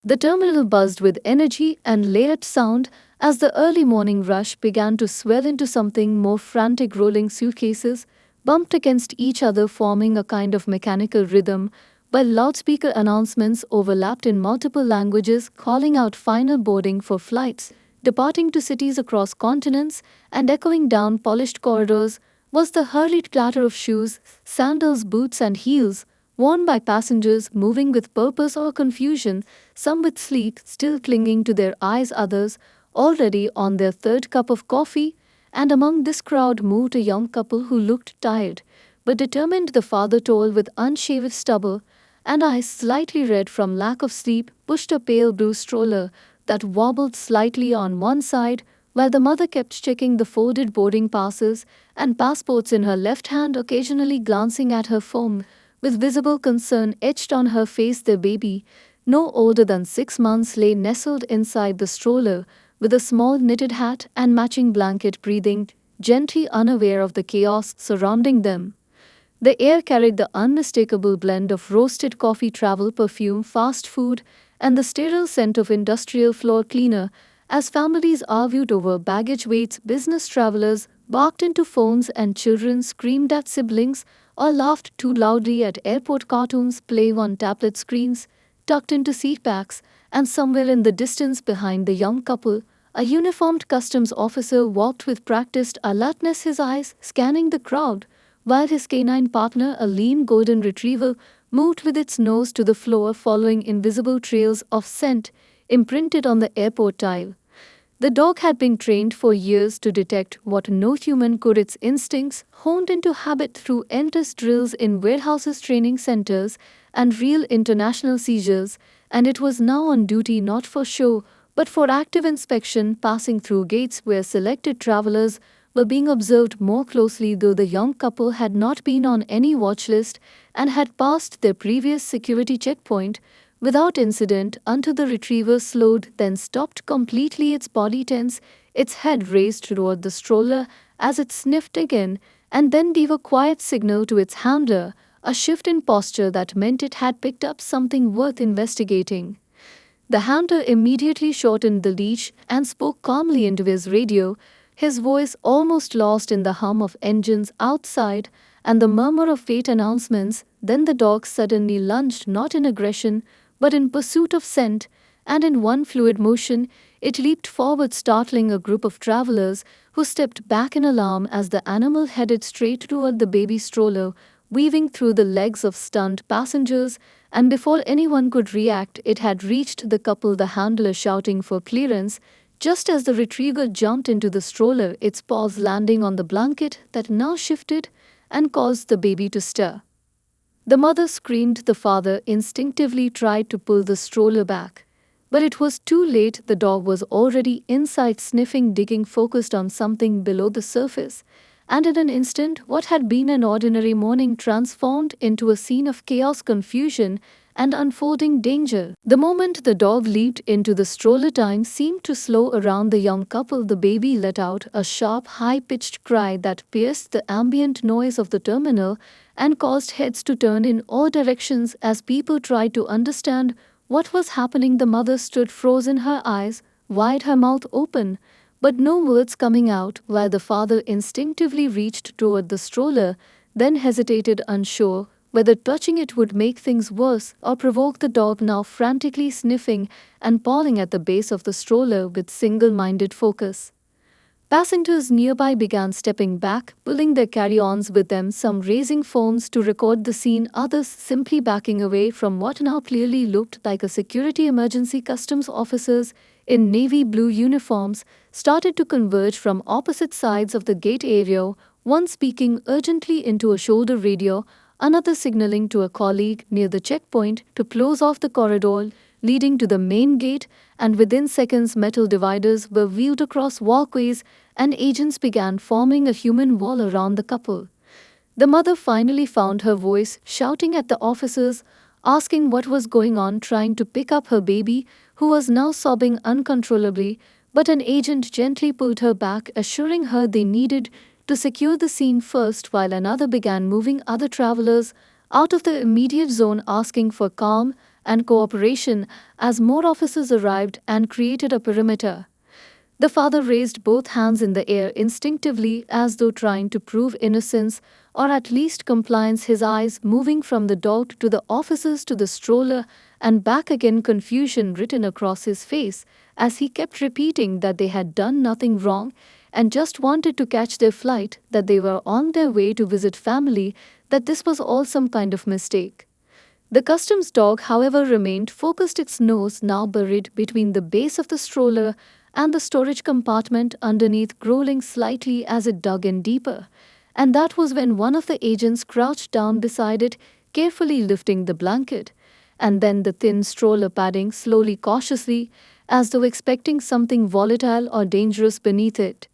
The terminal buzzed with energy and layered sound as the early morning rush began to swell into something more frantic. Rolling suitcases bumped against each other, forming a kind of mechanical rhythm, while loudspeaker announcements overlapped in multiple languages, calling out final boarding for flights departing to cities across continents. And echoing down polished corridors was the hurried clatter of shoes, sandals, boots, and heels worn by passengers moving with purpose or confusion, some with sleep still clinging to their eyes, others already on their third cup of coffee. And among this crowd moved a young couple who looked tired but determined. The father, tall with unshaved stubble and eyes slightly red from lack of sleep, pushed a pale blue stroller that wobbled slightly on one side, while the mother kept checking the folded boarding passes and passports in her left hand, occasionally glancing at her phone with visible concern etched on her face. Their baby, no older than 6 months, lay nestled inside the stroller with a small knitted hat and matching blanket, breathing gently, unaware of the chaos surrounding them. The air carried the unmistakable blend of roasted coffee, travel perfume, fast food, and the sterile scent of industrial floor cleaner as families argued over baggage weights, business travelers barked into phones, and children screamed at siblings or laughed too loudly at airport cartoons playing on tablet screens tucked into seat backs. And somewhere in the distance behind the young couple, a uniformed customs officer walked with practiced alertness, his eyes scanning the crowd, while his canine partner, a lean golden retriever, moved with its nose to the floor, following invisible trails of scent imprinted on the airport tile. The dog had been trained for years to detect what no human could, its instincts honed into habit through endless drills in warehouses, training centers, and real international seizures, and it was now on duty not for show but for active inspection, passing through gates where selected travelers were being observed more closely. Though the young couple had not been on any watch list and had passed their previous security checkpoint without incident until the retriever slowed, then stopped completely, its body tense, its head raised toward the stroller as it sniffed again, and then gave a quiet signal to its handler, a shift in posture that meant it had picked up something worth investigating. The handler immediately shortened the leash and spoke calmly into his radio, his voice almost lost in the hum of engines outside and the murmur of fate announcements. Then the dog suddenly lunged, not in aggression, but in pursuit of scent, and in one fluid motion, it leaped forward, startling a group of travelers who stepped back in alarm as the animal headed straight toward the baby stroller, weaving through the legs of stunned passengers. And before anyone could react, it had reached the couple, the handler shouting for clearance, just as the retriever jumped into the stroller, its paws landing on the blanket that now shifted and caused the baby to stir. The mother screamed. The father instinctively tried to pull the stroller back, but it was too late. The dog was already inside, sniffing, digging, focused on something below the surface, and in an instant, what had been an ordinary morning transformed into a scene of chaos, confusion, and unfolding danger. The moment the dog leaped into the stroller, time seemed to slow around the young couple. The baby let out a sharp, high-pitched cry that pierced the ambient noise of the terminal and caused heads to turn in all directions as people tried to understand what was happening. The mother stood frozen, her eyes wide, her mouth open, but no words coming out, while the father instinctively reached toward the stroller, then hesitated, unsure whether touching it would make things worse or provoke the dog, now frantically sniffing and pawing at the base of the stroller with single-minded focus. Passengers nearby began stepping back, pulling their carry-ons with them, some raising phones to record the scene, others simply backing away from what now clearly looked like a security emergency. Customs officers in navy blue uniforms started to converge from opposite sides of the gate area, one speaking urgently into a shoulder radio, another signaling to a colleague near the checkpoint to close off the corridor leading to the main gate. And within seconds, metal dividers were wheeled across walkways and agents began forming a human wall around the couple. The mother finally found her voice, shouting at the officers, asking what was going on, trying to pick up her baby, who was now sobbing uncontrollably, but an agent gently pulled her back, assuring her they needed to secure the scene first, while another began moving other travelers out of the immediate zone, asking for calm and cooperation as more officers arrived and created a perimeter. The father raised both hands in the air instinctively as though trying to prove innocence or at least compliance, his eyes moving from the dog to the officers to the stroller and back again, confusion written across his face as he kept repeating that they had done nothing wrong and just wanted to catch their flight, that they were on their way to visit family, that this was all some kind of mistake. The customs dog, however, remained focused, its nose now buried between the base of the stroller and the storage compartment underneath, growling slightly as it dug in deeper. And that was when one of the agents crouched down beside it, carefully lifting the blanket, and then the thin stroller padding slowly, cautiously, as though expecting something volatile or dangerous beneath it.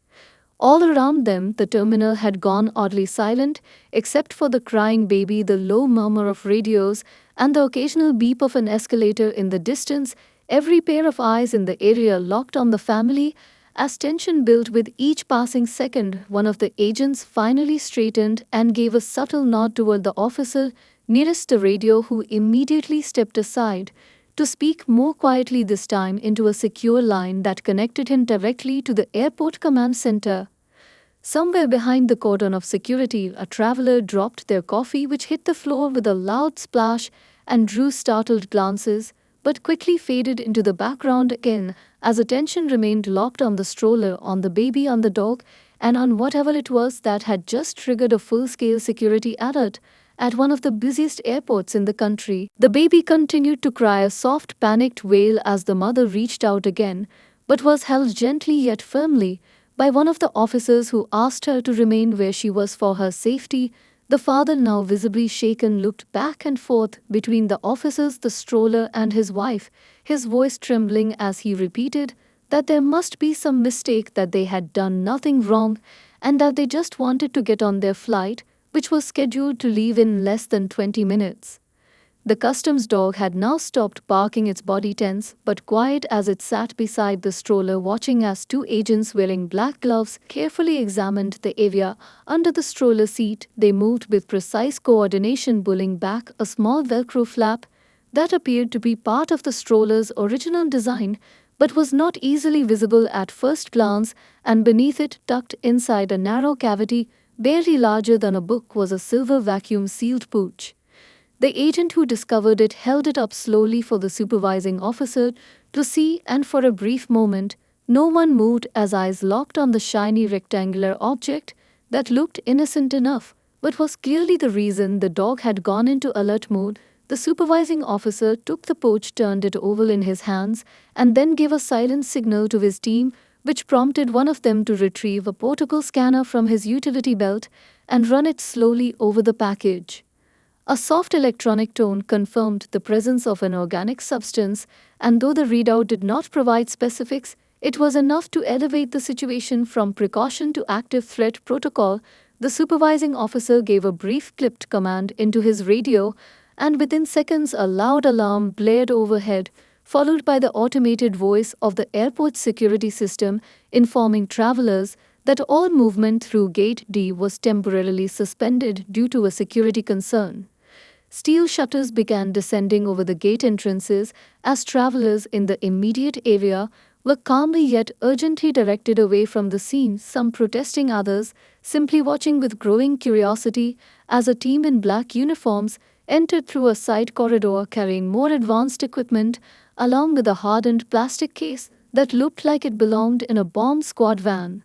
All around them, the terminal had gone oddly silent, except for the crying baby, the low murmur of radios, and the occasional beep of an escalator in the distance. Every pair of eyes in the area locked on the family. As tension built with each passing second, one of the agents finally straightened and gave a subtle nod toward the officer nearest the radio, who immediately stepped aside to speak more quietly, this time into a secure line that connected him directly to the airport command center. Somewhere behind the cordon of security, a traveler dropped their coffee, which hit the floor with a loud splash and drew startled glances, but quickly faded into the background again as attention remained locked on the stroller, on the baby, on the dog, and on whatever it was that had just triggered a full-scale security alert at one of the busiest airports in the country. The baby continued to cry a soft, panicked wail as the mother reached out again, but was held gently yet firmly by one of the officers, who asked her to remain where she was for her safety. The father, now visibly shaken, looked back and forth between the officers, the stroller, and his wife, his voice trembling as he repeated that there must be some mistake, that they had done nothing wrong, and that they just wanted to get on their flight, which was scheduled to leave in less than 20 minutes. The customs dog had now stopped barking, its body tense but quiet as it sat beside the stroller, watching as two agents wearing black gloves carefully examined the area under the stroller seat. They moved with precise coordination, pulling back a small Velcro flap that appeared to be part of the stroller's original design but was not easily visible at first glance, and beneath it, tucked inside a narrow cavity barely larger than a book, was a silver vacuum-sealed pouch. The agent who discovered it held it up slowly for the supervising officer to see, and for a brief moment, no one moved as eyes locked on the shiny rectangular object that looked innocent enough, but was clearly the reason the dog had gone into alert mode. The supervising officer took the pouch, turned it over in his hands, and then gave a silent signal to his team, which prompted one of them to retrieve a portable scanner from his utility belt and run it slowly over the package. A soft electronic tone confirmed the presence of an organic substance, and though the readout did not provide specifics, it was enough to elevate the situation from precaution to active threat protocol. The supervising officer gave a brief clipped command into his radio, and within seconds a loud alarm blared overhead, followed by the automated voice of the airport security system informing travelers that all movement through Gate D was temporarily suspended due to a security concern. Steel shutters began descending over the gate entrances as travelers in the immediate area were calmly yet urgently directed away from the scene, some protesting, others simply watching with growing curiosity as a team in black uniforms entered through a side corridor carrying more advanced equipment, along with a hardened plastic case that looked like it belonged in a bomb squad van.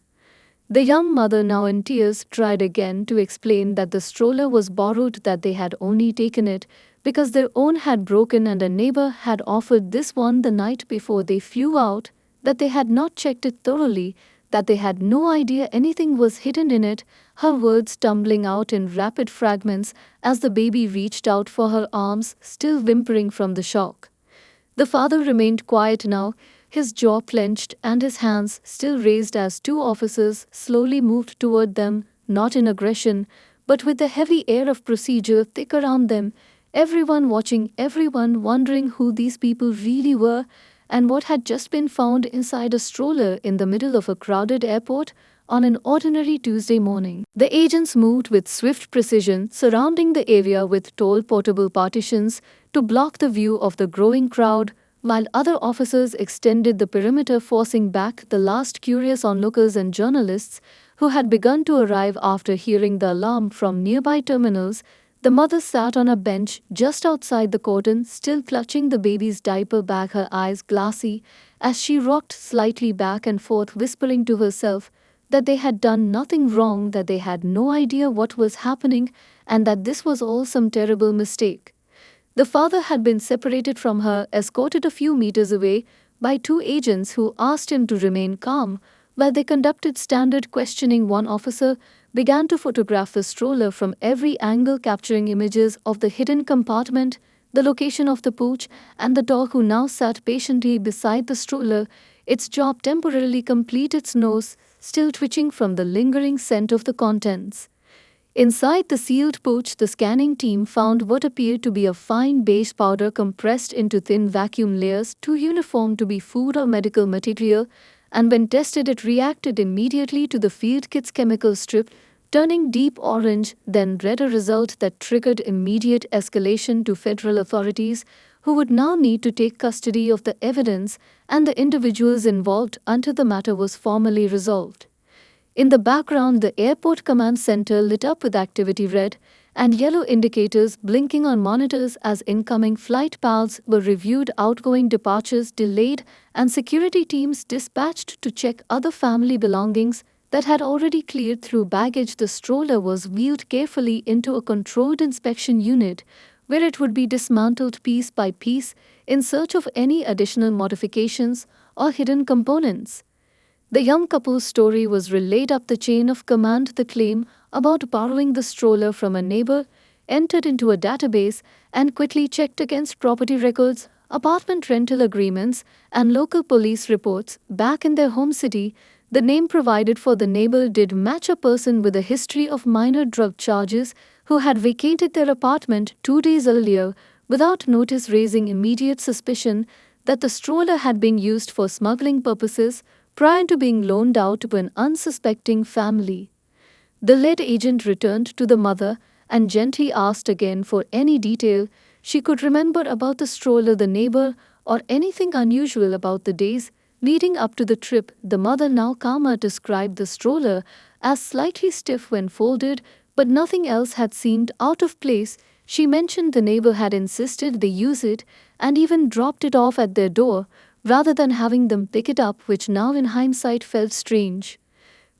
The young mother, now in tears, tried again to explain that the stroller was borrowed, that they had only taken it because their own had broken and a neighbor had offered this one the night before they flew out, that they had not checked it thoroughly, that they had no idea anything was hidden in it, her words tumbling out in rapid fragments as the baby reached out for her arms, still whimpering from the shock. The father remained quiet now, his jaw clenched and his hands still raised as two officers slowly moved toward them, not in aggression, but with the heavy air of procedure thick around them, everyone watching, everyone wondering who these people really were and what had just been found inside a stroller in the middle of a crowded airport on an ordinary Tuesday morning. The agents moved with swift precision, surrounding the area with tall portable partitions to block the view of the growing crowd, while other officers extended the perimeter, forcing back the last curious onlookers and journalists who had begun to arrive after hearing the alarm from nearby terminals. The mother sat on a bench just outside the curtain, still clutching the baby's diaper bag, her eyes glassy as she rocked slightly back and forth, whispering to herself that they had done nothing wrong, that they had no idea what was happening, and that this was all some terrible mistake. The father had been separated from her, escorted a few meters away by two agents who asked him to remain calm while they conducted standard questioning. One officer began to photograph the stroller from every angle, capturing images of the hidden compartment, the location of the pooch, and the dog who now sat patiently beside the stroller, its job temporarily complete, its nose still twitching from the lingering scent of the contents. Inside the sealed pouch, the scanning team found what appeared to be a fine beige powder compressed into thin vacuum layers, too uniform to be food or medical material, and when tested it reacted immediately to the field kit's chemical strip, turning deep orange, then red, a result that triggered immediate escalation to federal authorities, who would now need to take custody of the evidence and the individuals involved until the matter was formally resolved. In the background, the airport command center lit up with activity, red and yellow indicators blinking on monitors as incoming flight paths were reviewed, outgoing departures delayed, and security teams dispatched to check other family belongings that had already cleared through baggage. The stroller was wheeled carefully into a controlled inspection unit, where it would be dismantled piece by piece in search of any additional modifications or hidden components. The young couple's story was relayed up the chain of command. The claim about borrowing the stroller from a neighbor entered into a database and quickly checked against property records, apartment rental agreements, and local police reports. Back in their home city, the name provided for the neighbor did match a person with a history of minor drug charges who had vacated their apartment 2 days earlier without notice, raising immediate suspicion that the stroller had been used for smuggling purposes prior to being loaned out to an unsuspecting family. The lead agent returned to the mother and gently asked again for any detail she could remember about the stroller, the neighbor, or anything unusual about the days leading up to the trip. The mother, now calmer, described the stroller as slightly stiff when folded, but nothing else had seemed out of place. She mentioned the neighbor had insisted they use it and even dropped it off at their door rather than having them pick it up, which now in hindsight felt strange.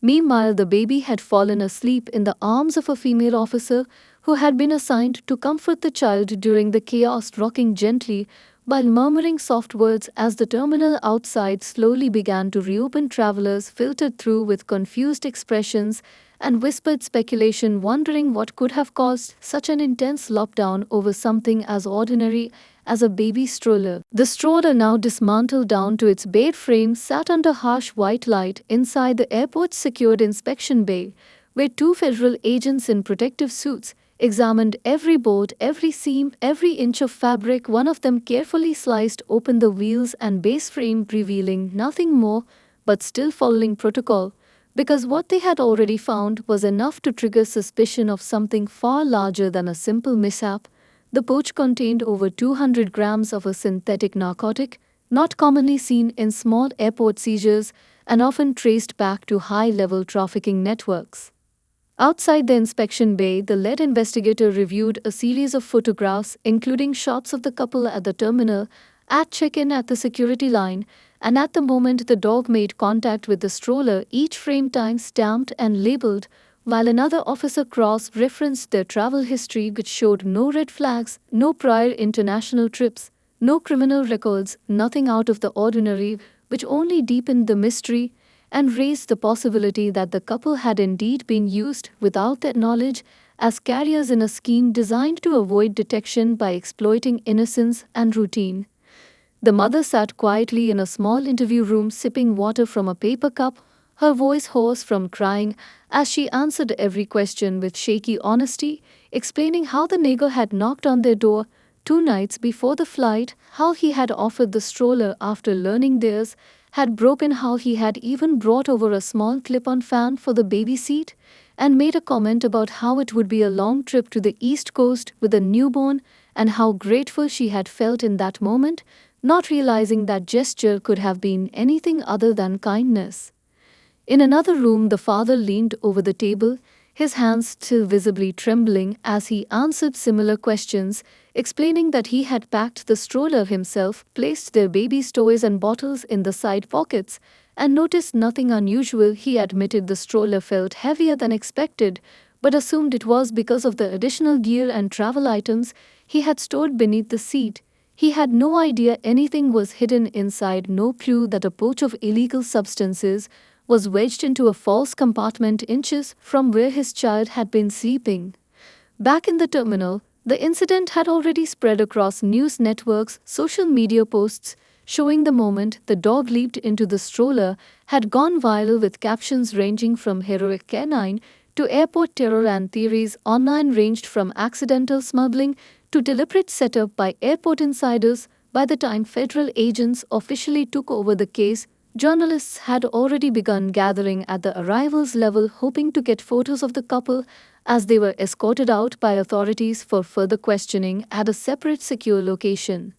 Meanwhile, the baby had fallen asleep in the arms of a female officer who had been assigned to comfort the child during the chaos, rocking gently while murmuring soft words as the terminal outside slowly began to reopen. Travelers filtered through with confused expressions and whispered speculation, wondering what could have caused such an intense lockdown over something as ordinary as a baby stroller. The stroller, now dismantled down to its bare frame, sat under harsh white light inside the airport's secured inspection bay, where two federal agents in protective suits examined every bolt, every seam, every inch of fabric. One of them carefully sliced open the wheels and base frame, revealing nothing more, but still following protocol, because what they had already found was enough to trigger suspicion of something far larger than a simple mishap. The pouch contained over 200 grams of a synthetic narcotic, not commonly seen in small airport seizures and often traced back to high-level trafficking networks. Outside the inspection bay, the lead investigator reviewed a series of photographs, including shots of the couple at the terminal, at check-in, at the security line, and at the moment the dog made contact with the stroller, each frame time-stamped and labeled, while another officer cross-referenced their travel history, which showed no red flags, no prior international trips, no criminal records, nothing out of the ordinary, which only deepened the mystery and raised the possibility that the couple had indeed been used without their knowledge as carriers in a scheme designed to avoid detection by exploiting innocence and routine. The mother sat quietly in a small interview room, sipping water from a paper cup, her voice hoarse from crying as she answered every question with shaky honesty, explaining how the neighbor had knocked on their door 2 nights before the flight, how he had offered the stroller after learning theirs had broken, how he had even brought over a small clip-on fan for the baby seat, and made a comment about how it would be a long trip to the East Coast with a newborn and how grateful she had felt in that moment, not realizing that gesture could have been anything other than kindness. In another room, the father leaned over the table, his hands still visibly trembling as he answered similar questions, explaining that he had packed the stroller himself, placed their baby's toys and bottles in the side pockets, and noticed nothing unusual. He admitted the stroller felt heavier than expected, but assumed it was because of the additional gear and travel items he had stored beneath the seat. He had no idea anything was hidden inside, no clue that a pouch of illegal substances was wedged into a false compartment inches from where his child had been sleeping. Back in the terminal, the incident had already spread across news networks. Social media posts showing the moment the dog leaped into the stroller had gone viral, with captions ranging from heroic canine to airport terror, and theories online ranged from accidental smuggling to deliberate setup by airport insiders. By the time federal agents officially took over the case, journalists had already begun gathering at the arrivals level, hoping to get photos of the couple as they were escorted out by authorities for further questioning at a separate secure location.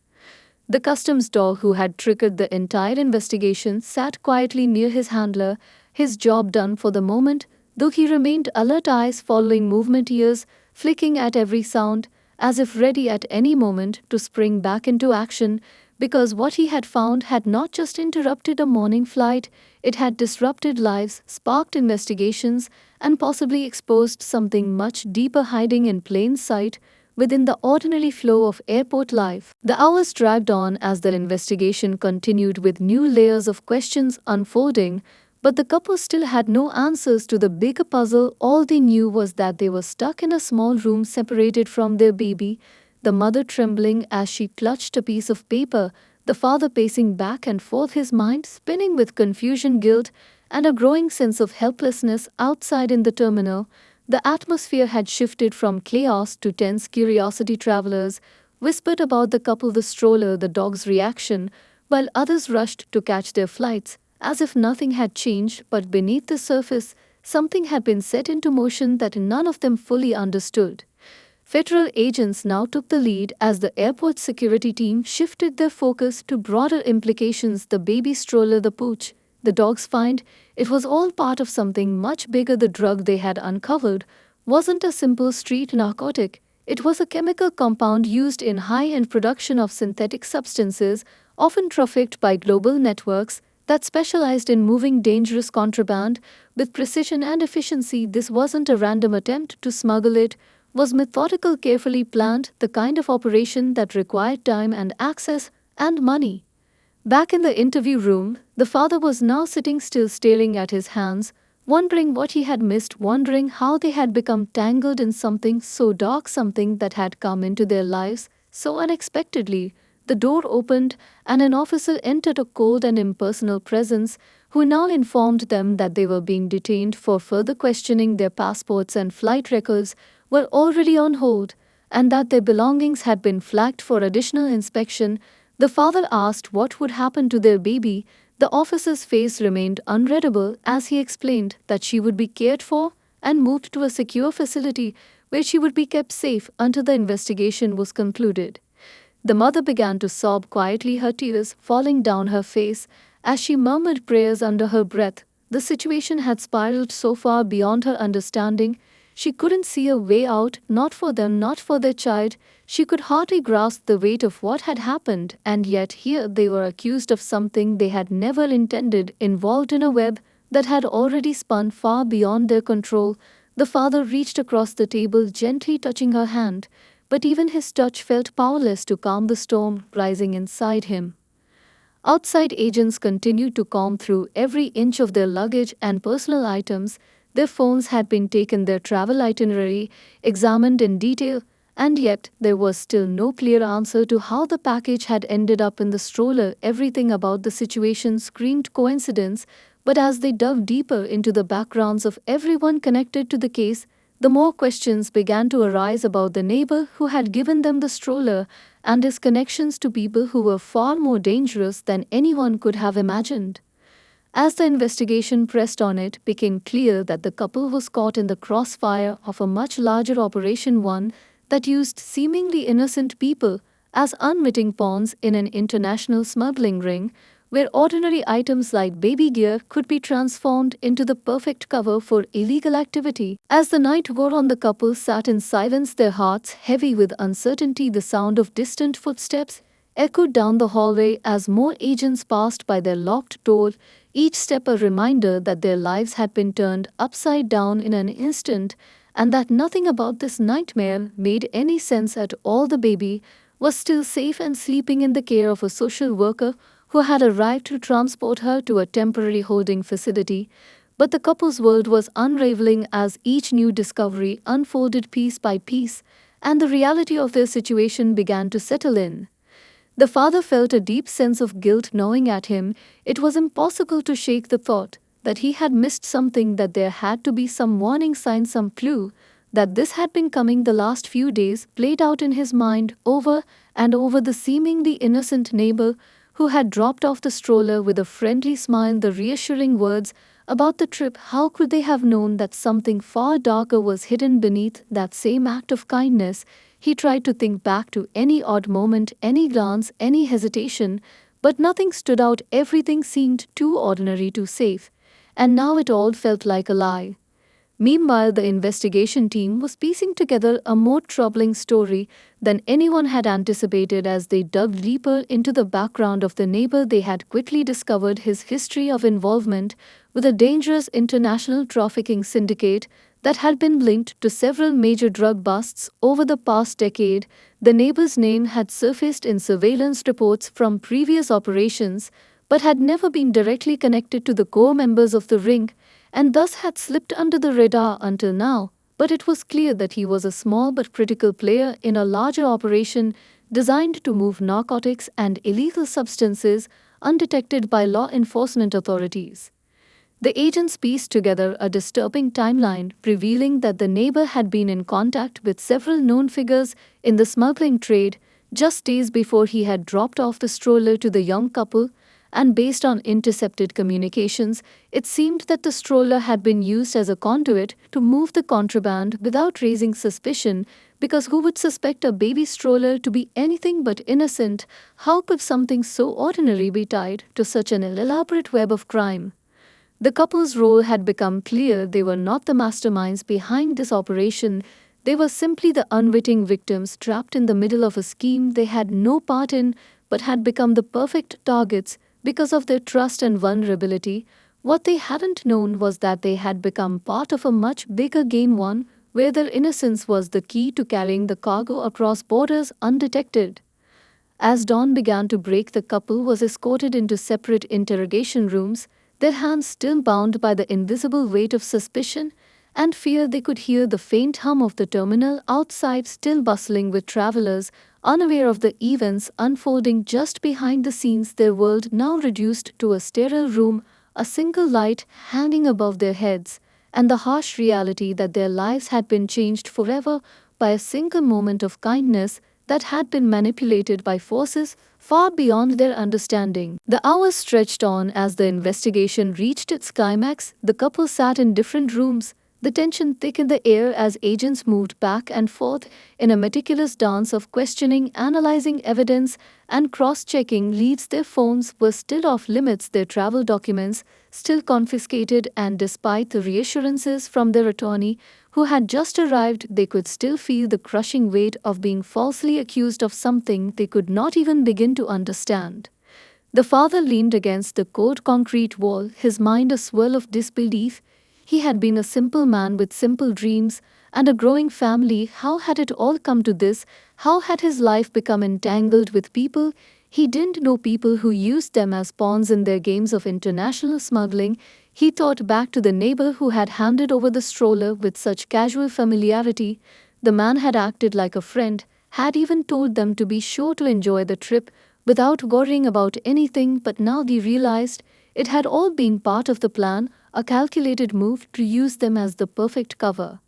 The customs dog who had triggered the entire investigation sat quietly near his handler, his job done for the moment, though he remained alert, eyes following movement, ears flicking at every sound, as if ready at any moment to spring back into action, because what he had found had not just interrupted a morning flight, it had disrupted lives, sparked investigations, and possibly exposed something much deeper hiding in plain sight within the ordinary flow of airport life. The hours dragged on as the investigation continued, with new layers of questions unfolding, but the couple still had no answers to the bigger puzzle. All they knew was that they were stuck in a small room separated from their baby, the mother trembling as she clutched a piece of paper, the father pacing back and forth, his mind spinning with confusion, guilt, and a growing sense of helplessness. Outside in the terminal, the atmosphere had shifted from chaos to tense curiosity. Travelers whispered about the couple, the stroller, the dog's reaction, while others rushed to catch their flights, as if nothing had changed. But beneath the surface, something had been set into motion that none of them fully understood. Federal agents now took the lead as the airport security team shifted their focus to broader implications: the baby stroller, the pooch, the dog's find. It was all part of something much bigger. The drug they had uncovered wasn't a simple street narcotic. It was a chemical compound used in high-end production of synthetic substances, often trafficked by global networks that specialized in moving dangerous contraband with precision and efficiency. This wasn't a random attempt to smuggle, it was methodical, carefully planned, the kind of operation that required time and access and money. Back in the interview room, the father was now sitting still, staring at his hands, wondering what he had missed, wondering how they had become tangled in something so dark, something that had come into their lives so unexpectedly. The door opened, and an officer entered, a cold and impersonal presence, who now informed them that they were being detained for further questioning. Their passports and flight records were already on hold, and that their belongings had been flagged for additional inspection. The father asked what would happen to their baby. The officer's face remained unreadable as he explained that she would be cared for and moved to a secure facility where she would be kept safe until the investigation was concluded. The mother began to sob quietly, her tears falling down her face as she murmured prayers under her breath. The situation had spiraled so far beyond her understanding. She couldn't see a way out, not for them, not for their child. She could hardly grasp the weight of what had happened, and yet here they were accused of something they had never intended, involved in a web that had already spun far beyond their control. The father reached across the table, gently touching her hand, but even his touch felt powerless to calm the storm rising inside him. Outside, agents continued to comb through every inch of their luggage and personal items. Their phones had been taken, their travel itinerary examined in detail, and yet there was still no clear answer to how the package had ended up in the stroller. Everything about the situation screamed coincidence, but as they dug deeper into the backgrounds of everyone connected to the case, the more questions began to arise about the neighbor who had given them the stroller and his connections to people who were far more dangerous than anyone could have imagined. As the investigation pressed on, it became clear that the couple was caught in the crossfire of a much larger operation, one that used seemingly innocent people as unwitting pawns in an international smuggling ring, where ordinary items like baby gear could be transformed into the perfect cover for illegal activity. As the night wore on, the couple sat in silence, their hearts heavy with uncertainty. The sound of distant footsteps echoed down the hallway as more agents passed by their locked door, each step a reminder that their lives had been turned upside down in an instant, and that nothing about this nightmare made any sense at all. The baby was still safe and sleeping in the care of a social worker who had arrived to transport her to a temporary holding facility. But the couple's world was unraveling as each new discovery unfolded piece by piece, and the reality of their situation began to settle in. The father felt a deep sense of guilt gnawing at him. It was impossible to shake the thought that he had missed something, that there had to be some warning sign, some clue, that this had been coming. The last few days played out in his mind over and over: the seemingly innocent neighbor who had dropped off the stroller with a friendly smile, the reassuring words about the trip. How could they have known that something far darker was hidden beneath that same act of kindness? He tried to think back to any odd moment, any glance, any hesitation, but nothing stood out. Everything seemed too ordinary, too safe. And now it all felt like a lie. Meanwhile, the investigation team was piecing together a more troubling story than anyone had anticipated. As they dug deeper into the background of the neighbor, they had quickly discovered his history of involvement with a dangerous international trafficking syndicate that had been linked to several major drug busts over the past decade. The neighbor's name had surfaced in surveillance reports from previous operations, but had never been directly connected to the core members of the ring, and thus had slipped under the radar until now. But it was clear that he was a small but critical player in a larger operation designed to move narcotics and illegal substances undetected by law enforcement authorities. The agents pieced together a disturbing timeline, revealing that the neighbor had been in contact with several known figures in the smuggling trade just days before he had dropped off the stroller to the young couple, and based on intercepted communications, it seemed that the stroller had been used as a conduit to move the contraband without raising suspicion, because who would suspect a baby stroller to be anything but innocent? How could something so ordinary be tied to such an elaborate web of crime? The couple's role had become clear. They were not the masterminds behind this operation. They were simply the unwitting victims trapped in the middle of a scheme they had no part in, but had become the perfect targets because of their trust and vulnerability. What they hadn't known was that they had become part of a much bigger game, one where their innocence was the key to carrying the cargo across borders undetected. As dawn began to break, the couple was escorted into separate interrogation rooms, their hands still bound by the invisible weight of suspicion and fear. They could hear the faint hum of the terminal outside, still bustling with travelers, unaware of the events unfolding just behind the scenes. Their world now reduced to a sterile room, a single light hanging above their heads, and the harsh reality that their lives had been changed forever by a single moment of kindness that had been manipulated by forces far beyond their understanding. The hours stretched on as the investigation reached its climax. The couple sat in different rooms, the tension thick in the air as agents moved back and forth in a meticulous dance of questioning, analyzing evidence, and cross-checking leads. Their phones were still off limits, their travel documents still confiscated, and despite the reassurances from their attorney, who had just arrived, they could still feel the crushing weight of being falsely accused of something they could not even begin to understand. The father leaned against the cold concrete wall, his mind a swirl of disbelief. He had been a simple man with simple dreams and a growing family. How had it all come to this? How had his life become entangled with people he didn't know, people who used them as pawns in their games of international smuggling? He thought back to the neighbor who had handed over the stroller with such casual familiarity. The man had acted like a friend, had even told them to be sure to enjoy the trip without worrying about anything, but now he realized it had all been part of the plan, a calculated move to use them as the perfect cover.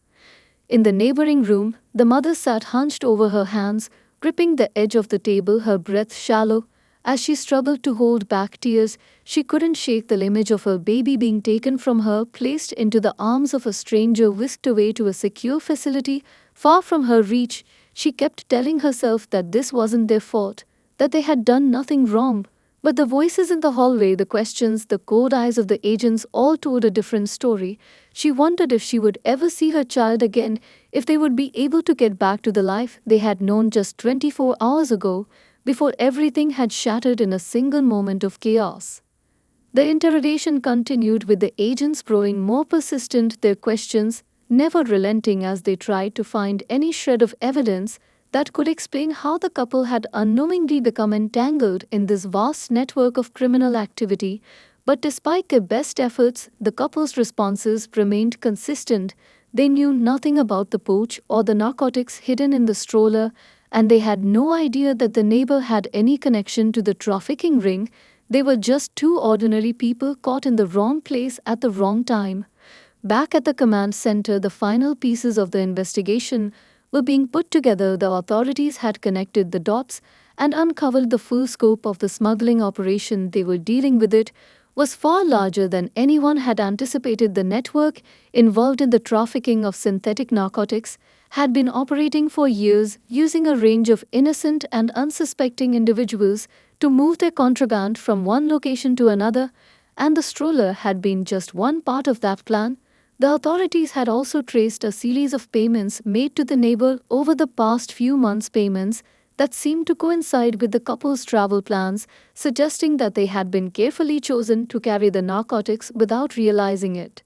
In the neighboring room, the mother sat hunched over her hands, gripping the edge of the table, her breath shallow. As she struggled to hold back tears, she couldn't shake the image of her baby being taken from her, placed into the arms of a stranger, whisked away to a secure facility far from her reach. She kept telling herself that this wasn't their fault, that they had done nothing wrong. But the voices in the hallway, the questions, the cold eyes of the agents all told a different story. She wondered if she would ever see her child again, if they would be able to get back to the life they had known just 24 hours ago, before everything had shattered in a single moment of chaos. The interrogation continued, with the agents growing more persistent, their questions never relenting as they tried to find any shred of evidence that could explain how the couple had unknowingly become entangled in this vast network of criminal activity. But despite their best efforts, the couple's responses remained consistent. They knew nothing about the poach or the narcotics hidden in the stroller, and they had no idea that the neighbor had any connection to the trafficking ring. They were just two ordinary people caught in the wrong place at the wrong time. Back at the command center, the final pieces of the investigation were being put together. The authorities had connected the dots and uncovered the full scope of the smuggling operation they were dealing with. It was far larger than anyone had anticipated. The network involved in the trafficking of synthetic narcotics had been operating for years, using a range of innocent and unsuspecting individuals to move their contraband from one location to another, and the stroller had been just one part of that plan. The authorities had also traced a series of payments made to the neighbor over the past few months, payments that seemed to coincide with the couple's travel plans, suggesting that they had been carefully chosen to carry the narcotics without realizing it.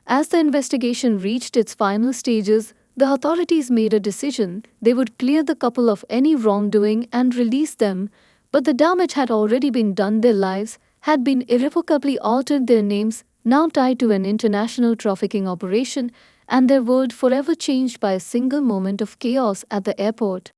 As the investigation reached its final stages, the authorities made a decision. They would clear the couple of any wrongdoing and release them, but the damage had already been done. Their lives had been irrevocably altered, their names now tied to an international trafficking operation, and their world forever changed by a single moment of chaos at the airport.